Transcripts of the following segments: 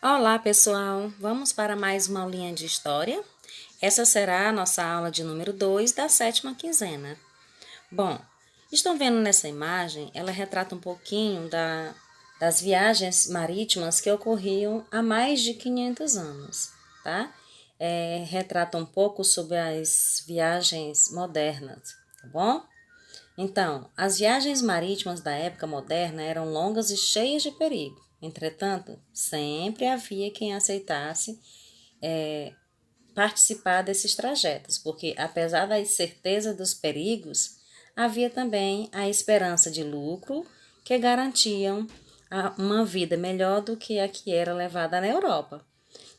Olá, pessoal! Vamos para mais uma aulinha de história? Essa será a nossa aula de número 2 da sétima quinzena. Bom, estão vendo nessa imagem, ela retrata um pouquinho das viagens marítimas que ocorriam há mais de 500 anos, tá? Retrata um pouco sobre as viagens modernas, tá bom? Então, as viagens marítimas da época moderna eram longas e cheias de perigo. Entretanto, sempre havia quem aceitasse participar desses trajetos, porque apesar da incerteza dos perigos, havia também a esperança de lucro que garantiam uma vida melhor do que a que era levada na Europa.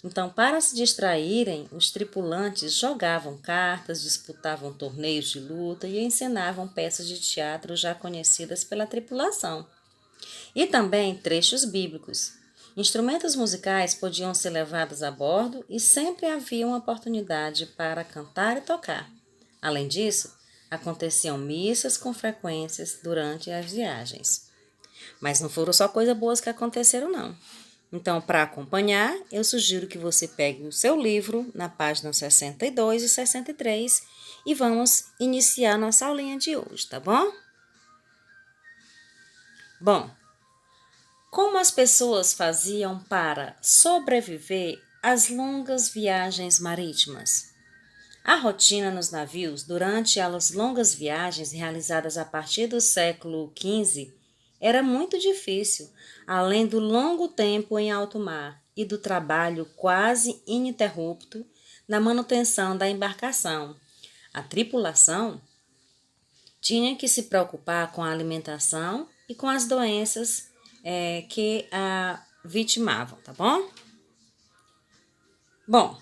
Então, para se distraírem, os tripulantes jogavam cartas, disputavam torneios de luta e ensinavam peças de teatro já conhecidas pela tripulação. E também trechos bíblicos. Instrumentos musicais podiam ser levados a bordo e sempre havia uma oportunidade para cantar e tocar. Além disso, aconteciam missas com frequências durante as viagens. Mas não foram só coisas boas que aconteceram, não. Então, para acompanhar, eu sugiro que você pegue o seu livro na página 62 e 63 e vamos iniciar nossa aulinha de hoje, tá bom? Bom, como as pessoas faziam para sobreviver às longas viagens marítimas? A rotina nos navios durante as longas viagens realizadas a partir do século XV era muito difícil, além do longo tempo em alto mar e do trabalho quase ininterrupto na manutenção da embarcação. A tripulação tinha que se preocupar com a alimentação e com as doenças que a vitimavam, tá bom? Bom,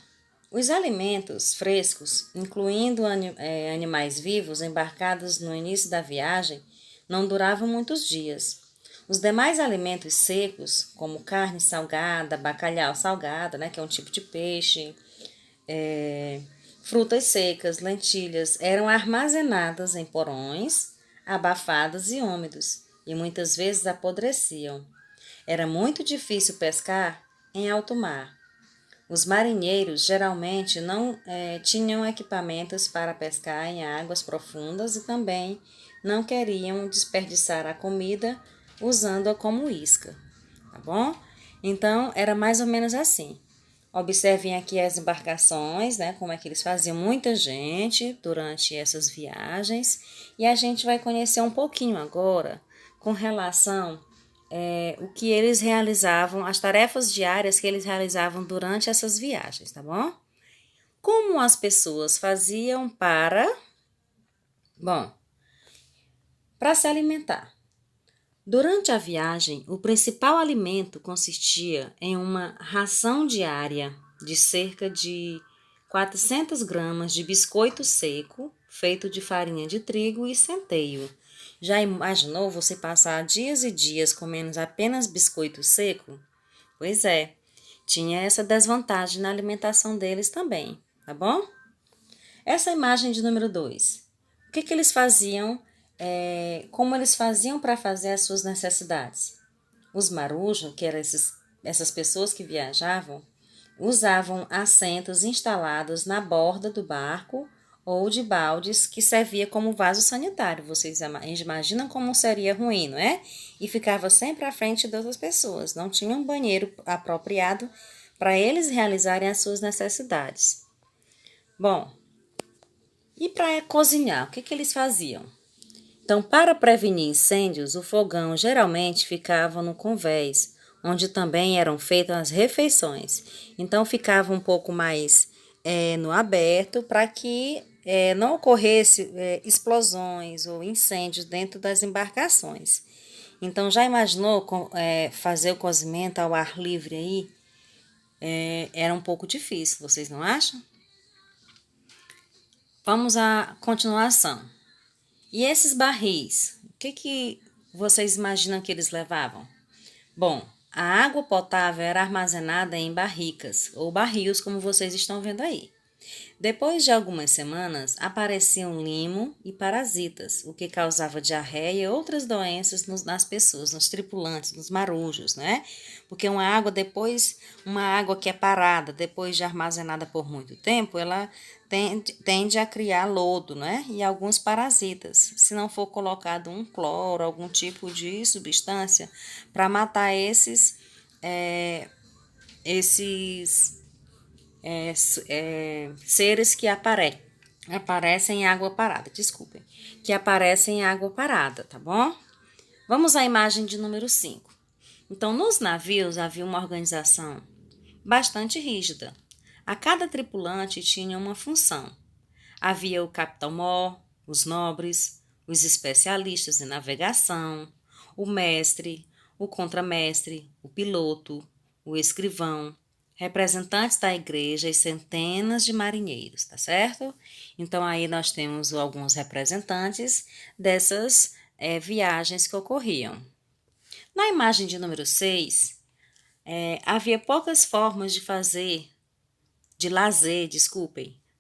os alimentos frescos, incluindo animais vivos embarcados no início da viagem, não duravam muitos dias. Os demais alimentos secos, como carne salgada, bacalhau salgado, né, que é um tipo de peixe, frutas secas, lentilhas, eram armazenadas em porões, abafados e úmidos, e muitas vezes apodreciam. Era muito difícil pescar em alto mar. Os marinheiros geralmente não tinham equipamentos para pescar em águas profundas e também não queriam desperdiçar a comida usando-a como isca, tá bom? Então, era mais ou menos assim. Observem aqui as embarcações, né? Como é que eles faziam muita gente durante essas viagens. E a gente vai conhecer um pouquinho agora com relação o que eles realizavam, as tarefas diárias que eles realizavam durante essas viagens, tá bom? Como as pessoas faziam para se alimentar. Durante a viagem, o principal alimento consistia em uma ração diária de cerca de 400 gramas de biscoito seco, feito de farinha de trigo e centeio. Já imaginou você passar dias e dias comendo apenas biscoito seco? Pois é, tinha essa desvantagem na alimentação deles também, tá bom? Essa imagem de número 2. O que eles faziam, como eles faziam para fazer as suas necessidades? Os marujos, que eram essas pessoas que viajavam, usavam assentos instalados na borda do barco ou de baldes que servia como vaso sanitário. Vocês imaginam como seria ruim, não é? E ficava sempre à frente de outras pessoas. Não tinha um banheiro apropriado para eles realizarem as suas necessidades. Bom, e para cozinhar, o que eles faziam? Então, para prevenir incêndios, o fogão geralmente ficava no convés, onde também eram feitas as refeições. Então, ficava um pouco mais no aberto para que não ocorresse explosões ou incêndios dentro das embarcações. Então, já imaginou fazer o cozimento ao ar livre aí? Era um pouco difícil, vocês não acham? Vamos à continuação. E esses barris, o que vocês imaginam que eles levavam? Bom, a água potável era armazenada em barricas ou barris, como vocês estão vendo aí. Depois de algumas semanas, apareciam limo e parasitas, o que causava diarreia e outras doenças nas pessoas, nos tripulantes, nos marujos, né? Porque uma água que é parada, depois de armazenada por muito tempo, ela tende a criar lodo, né? E alguns parasitas. Se não for colocado um cloro, algum tipo de substância, para matar esses seres que aparecem em água parada, desculpem, que aparecem em água parada, tá bom? Vamos à imagem de número 5. Então, nos navios havia uma organização bastante rígida. A cada tripulante tinha uma função. Havia o capitão-mor, os nobres, os especialistas em navegação, o mestre, o contramestre, o piloto, o escrivão, representantes da igreja e centenas de marinheiros, tá certo? Então, aí nós temos alguns representantes dessas viagens que ocorriam. Na imagem de número 6, havia poucas formas de lazer,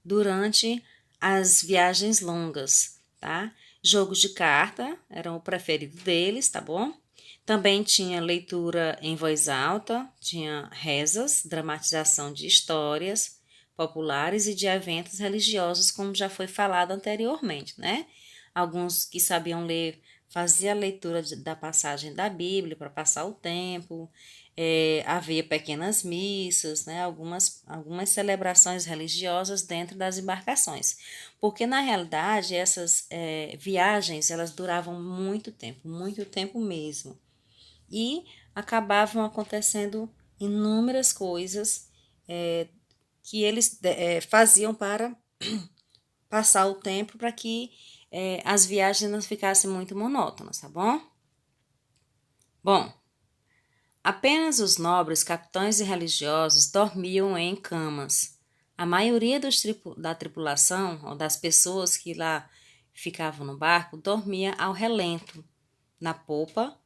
durante as viagens longas, tá? Jogos de carta eram o preferido deles, tá bom? Também tinha leitura em voz alta, tinha rezas, dramatização de histórias populares e de eventos religiosos, como já foi falado anteriormente, né? Alguns que sabiam ler faziam a leitura da passagem da Bíblia para passar o tempo. Havia pequenas missas, né? Algumas celebrações religiosas dentro das embarcações, porque na realidade essas viagens elas duravam muito tempo mesmo, e acabavam acontecendo inúmeras coisas que eles faziam para passar o tempo, para que as viagens não ficassem muito monótonas, tá bom? Bom, apenas os nobres, capitães e religiosos dormiam em camas. A maioria da tripulação, ou das pessoas que lá ficavam no barco, dormia ao relento, na popa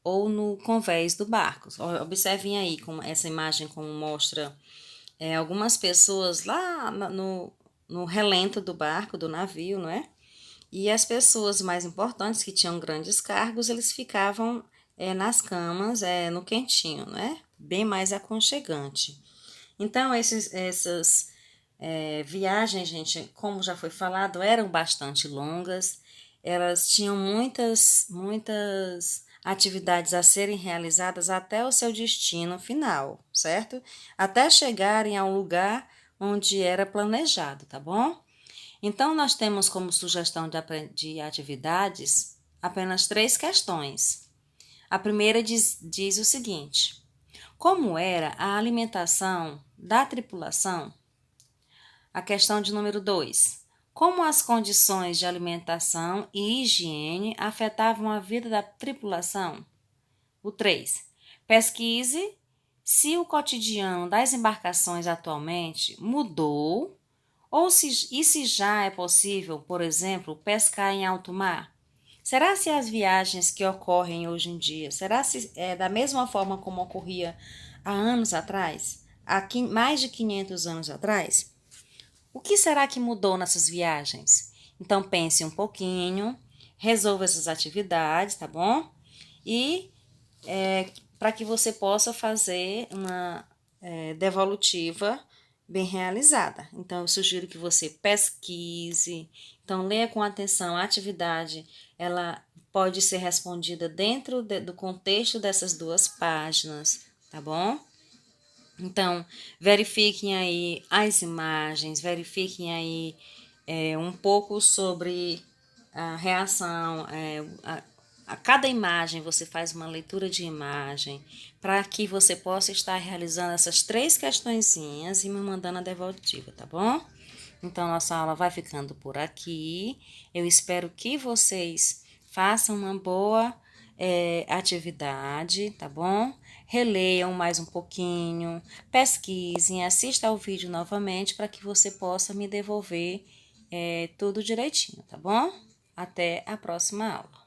ou no convés do barco. Observem aí como essa imagem como mostra algumas pessoas lá no relento do barco, do navio, não é? E as pessoas mais importantes que tinham grandes cargos, eles ficavam nas camas, no quentinho, né? Bem mais aconchegante. Então, essas viagens, gente, como já foi falado, eram bastante longas. Elas tinham muitas atividades a serem realizadas até o seu destino final, certo? Até chegarem ao lugar onde era planejado, tá bom? Então, nós temos como sugestão de atividades apenas 3 questões. A primeira diz o seguinte: como era a alimentação da tripulação? A questão de número 2: como as condições de alimentação e higiene afetavam a vida da tripulação? O 3: pesquise se o cotidiano das embarcações atualmente mudou se já é possível, por exemplo, pescar em alto mar. Será se as viagens que ocorrem hoje em dia, será se é da mesma forma como ocorria há anos atrás, mais de 500 anos atrás? O que será que mudou nessas viagens? Então pense um pouquinho, resolva essas atividades, tá bom? E para que você possa fazer uma devolutiva bem realizada. Então, eu sugiro que você pesquise, então leia com atenção a atividade, ela pode ser respondida dentro do contexto dessas 2 páginas, tá bom? Então, verifiquem aí as imagens, verifiquem aí um pouco sobre a reação, a cada imagem você faz uma leitura de imagem, para que você possa estar realizando essas 3 questõezinhas e me mandando a devolutiva, tá bom? Então, nossa aula vai ficando por aqui. Eu espero que vocês façam uma boa atividade, tá bom? Releiam mais um pouquinho, pesquisem, assista ao vídeo novamente para que você possa me devolver tudo direitinho, tá bom? Até a próxima aula.